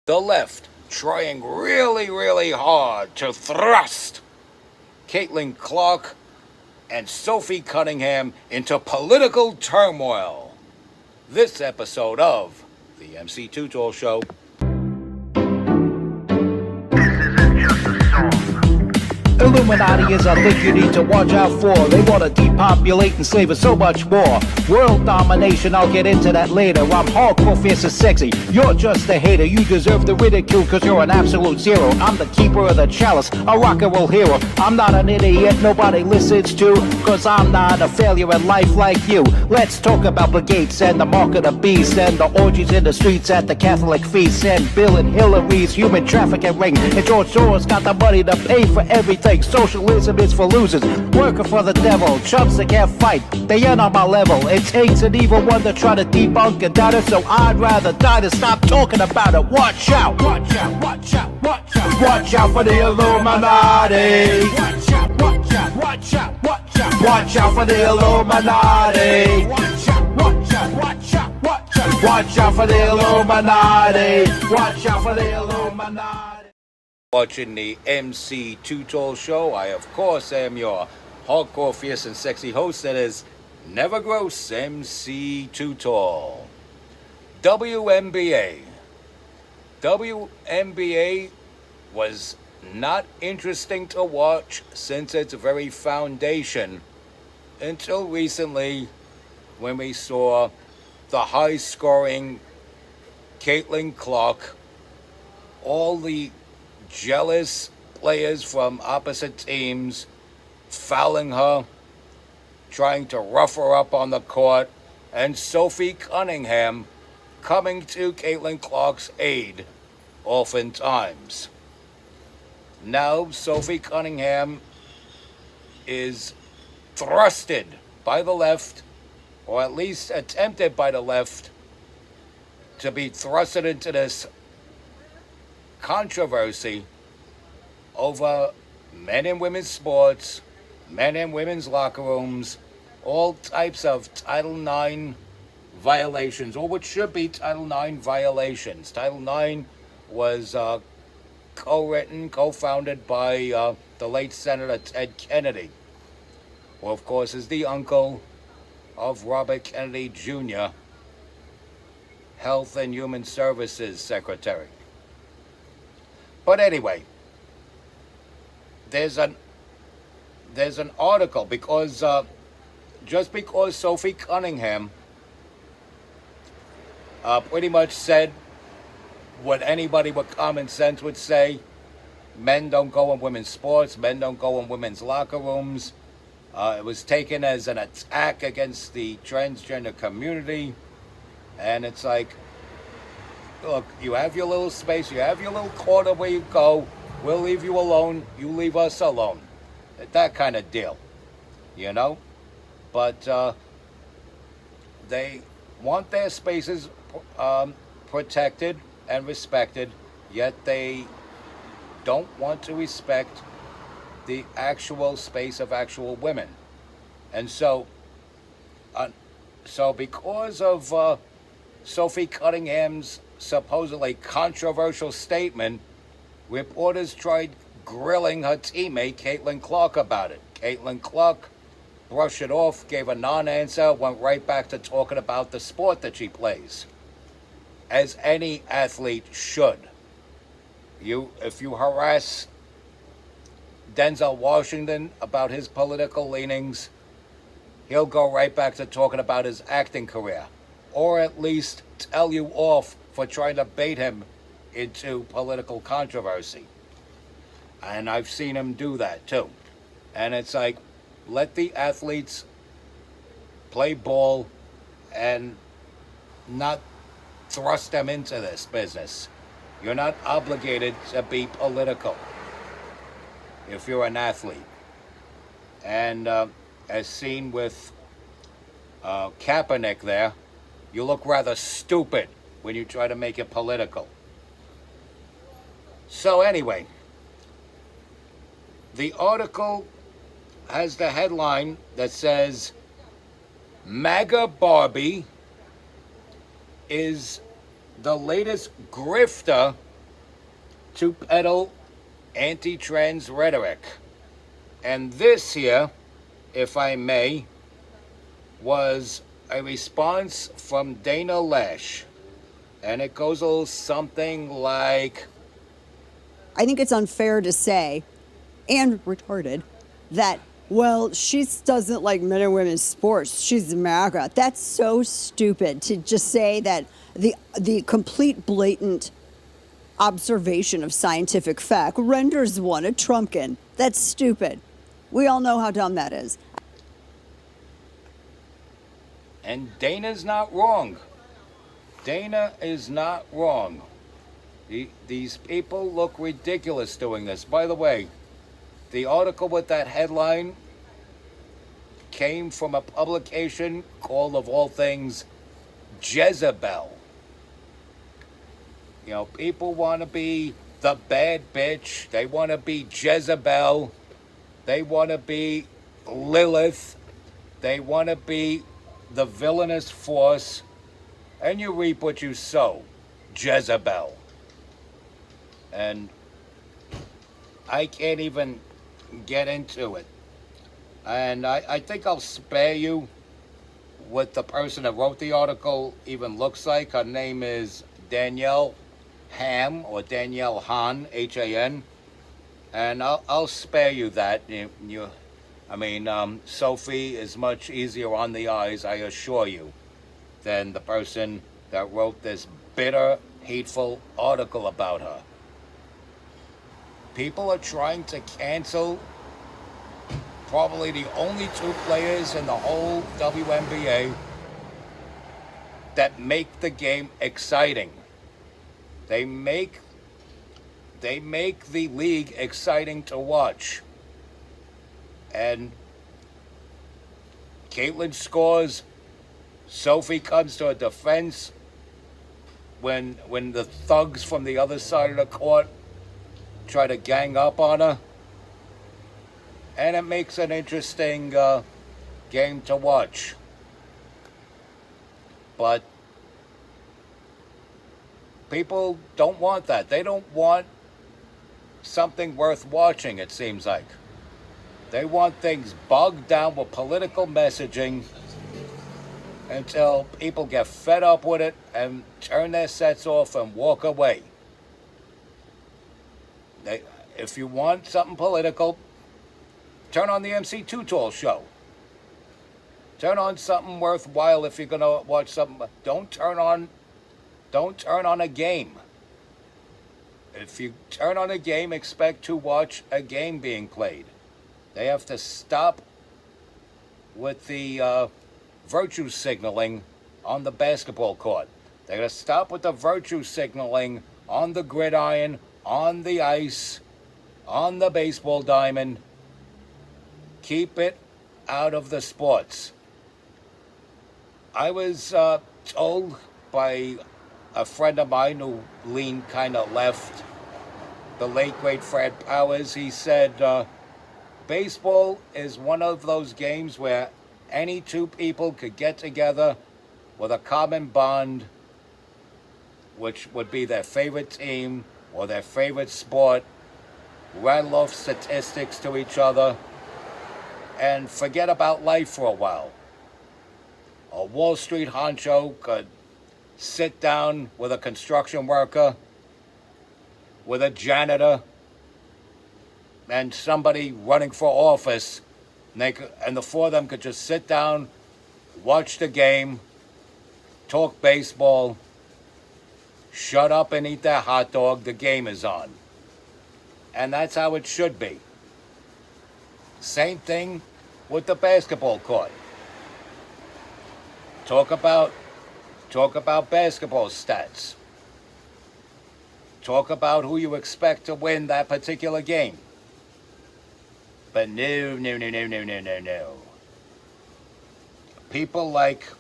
the left trying really, really hard to thrust Caitlin Clark and Sophie Cunningham into political turmoil. This episode of the MC Tutor Show. Illuminati is a thing you need to watch out for. They want to depopulate and slave us so much more. World domination, I'll get into that later. I'm hardcore, fierce and sexy. You're just a hater. You deserve the ridicule because you're an absolute zero. I'm the keeper of the chalice, a rock and roll hero. I'm not an idiot nobody listens to, because I'm not a failure in life like you. Let's talk about the gates and the mark of the beast and the orgies in the streets at the Catholic feasts and Bill and Hillary's human trafficking ring. And George Soros got the money to pay for everything. Socialism is for losers, working for the devil. Chumps that can't fight, they ain't on my level. It takes an evil one to try to debunk and doubt it, so I'd rather die than stop talking about it. Watch out, watch out, watch out, watch out. Watch out for the Illuminati. Watch out, watch out, watch out, watch out. Watch out for the Illuminati. Watch out, watch out, watch out, watch out. Watch out for the Illuminati. Watch out for the Illuminati. Watching the MC Tutor Show. I, of course, am your hardcore, fierce, and sexy host that is Never Gross MC Tutor. WNBA. WNBA was not interesting to watch since its very foundation until recently when we saw the high-scoring Caitlin Clark, all the jealous players from opposite teams fouling her, trying to rough her up on the court, and Sophie Cunningham coming to Caitlin Clark's aid oftentimes. Now Sophie Cunningham is thrusted by the left, or at least attempted by the left, to be thrusted into this controversy over men and women's sports, men and women's locker rooms, all types of Title IX violations, or what should be Title IX violations. Title IX was co-written, co-founded by the late Senator Ted Kennedy, who of course is the uncle of Robert Kennedy Jr., Health and Human Services Secretary. But anyway, there's an article because just because Sophie Cunningham pretty much said what anybody with common sense would say: men don't go in women's sports, men don't go in women's locker rooms. It was taken as an attack against the transgender community, and it's like, look, you have your little space, you have your little corner where you go, we'll leave you alone, you leave us alone. That kind of deal, you know? But they want their spaces protected and respected, yet they don't want to respect the actual space of actual women. And so because of Sophie Cunningham's supposedly controversial statement, reporters tried grilling her teammate Caitlin Clark about it. Caitlin Clark brushed it off, gave a non-answer, went right back to talking about the sport that she plays, as any athlete should. If you harass Denzel Washington about his political leanings, he'll go right back to talking about his acting career, or at least tell you off for trying to bait him into political controversy. And I've seen him do that too. And it's like, let the athletes play ball and not thrust them into this business. You're not obligated to be political if you're an athlete. And as seen with Kaepernick there, you look rather stupid when you try to make it political. So anyway, the article has the headline that says, MAGA Barbie is the latest grifter to peddle anti-trans rhetoric. And this here, if I may, was a response from Dana Loesch. And it goes a little something like, I think it's unfair to say, and retarded, that, well, she doesn't like men and women's sports. She's MAGA. That's so stupid to just say that the complete blatant observation of scientific fact renders one a Trumpkin. That's stupid. We all know how dumb that is. and Dana's not wrong. Dana is not wrong. These people look ridiculous doing this. By the way, the article with that headline came from a publication called, of all things, Jezebel. You know, people want to be the bad bitch. They want to be Jezebel. They want to be Lilith. They want to be the villainous force. And you reap what you sow, Jezebel. And I can't even get into it. And I think I'll spare you what the person that wrote the article even looks like. Her name is Danielle Ham, or Danielle Han, H-A-N. And I'll spare you that. Sophie is much easier on the eyes, I assure you, than the person that wrote this bitter, hateful article about her. People are trying to cancel probably the only two players in the whole WNBA that make the game exciting. They make the league exciting to watch. And Caitlin scores. Sophie comes to her defense when the thugs from the other side of the court try to gang up on her. And it makes an interesting game to watch. But people don't want that. They don't want something worth watching, it seems like. They want things bogged down with political messaging until people get fed up with it and turn their sets off and walk away. If you want something political, turn on the MC Too-Tall show. Turn on something worthwhile if you're going to watch something. Don't turn on a game. If you turn on a game, expect to watch a game being played. They have to stop with the virtue signaling on the basketball court. They got to stop with the virtue signaling on the gridiron, on the ice, on the baseball diamond. Keep it out of the sports. I was told by a friend of mine who leaned kind of left, the late great Fred Powers. He said, baseball is one of those games where any two people could get together with a common bond, which would be their favorite team or their favorite sport, rattle off statistics to each other, and forget about life for a while. A Wall Street honcho could sit down with a construction worker, with a janitor, and somebody running for office, and the four of them could just sit down, watch the game, talk baseball, shut up and eat their hot dog, the game is on. And that's how it should be. Same thing with the basketball court. Talk about basketball stats. Talk about who you expect to win that particular game. But no. People like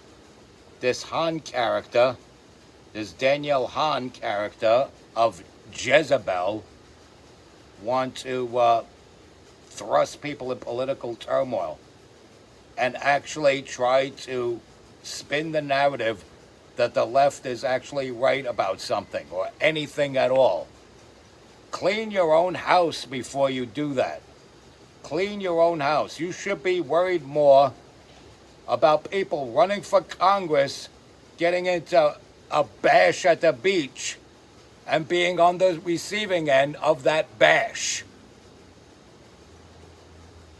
this Han character, this Danielle Han character of Jezebel, want to thrust people in political turmoil and actually try to spin the narrative that the left is actually right about something or anything at all. Clean your own house before you do that. Clean your own house. You should be worried more about people running for Congress, getting into a bash at the beach, and being on the receiving end of that bash.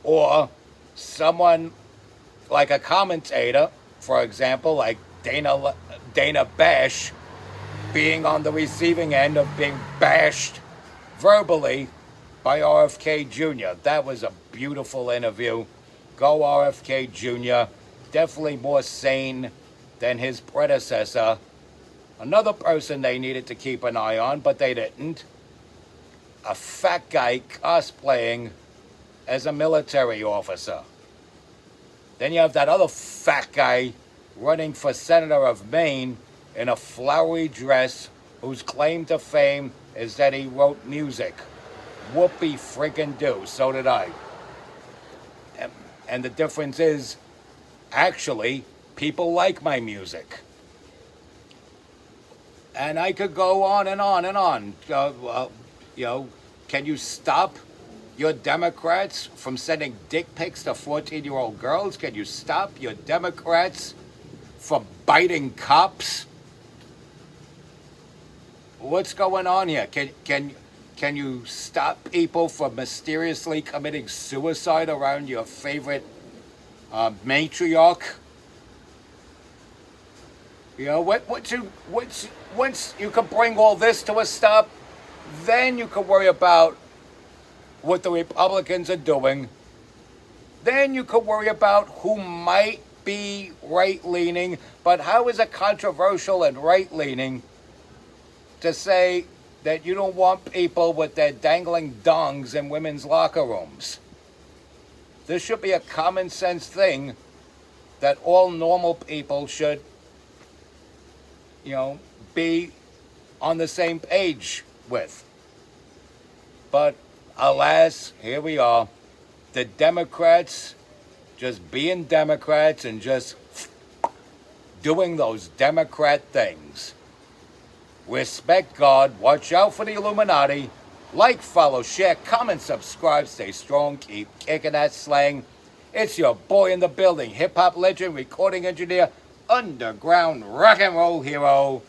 Or someone like a commentator, for example, like Dana Bash, being on the receiving end of being bashed verbally by RFK Jr. That was a beautiful interview. Go RFK Jr. Definitely more sane than his predecessor. Another person they needed to keep an eye on, but they didn't. A fat guy cosplaying as a military officer. Then you have that other fat guy running for senator of Maine in a flowery dress whose claim to fame is that he wrote music. Whoopee friggin' do. So did I. And the difference is, actually, people like my music. And I could go on and on and on. Can you stop your Democrats from sending dick pics to 14-year-old girls? Can you stop your Democrats from biting cops? What's going on here? Can you stop people from mysteriously committing suicide around your favorite matriarch? Once you can bring all this to a stop, then you can worry about what the Republicans are doing. Then you could worry about who might be right-leaning. But how is it controversial and right-leaning to say that you don't want people with their dangling dongs in women's locker rooms? This should be a common sense thing that all normal people should, be on the same page with. But alas, here we are. The Democrats just being Democrats and just doing those Democrat things. Respect God. Watch out for the Illuminati. Like, follow, share, comment, subscribe. Stay strong. Keep kicking that slang. It's your boy in the building. Hip-hop legend, recording engineer, underground rock and roll hero,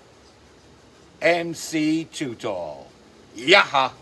MC Too Tall. Yaha.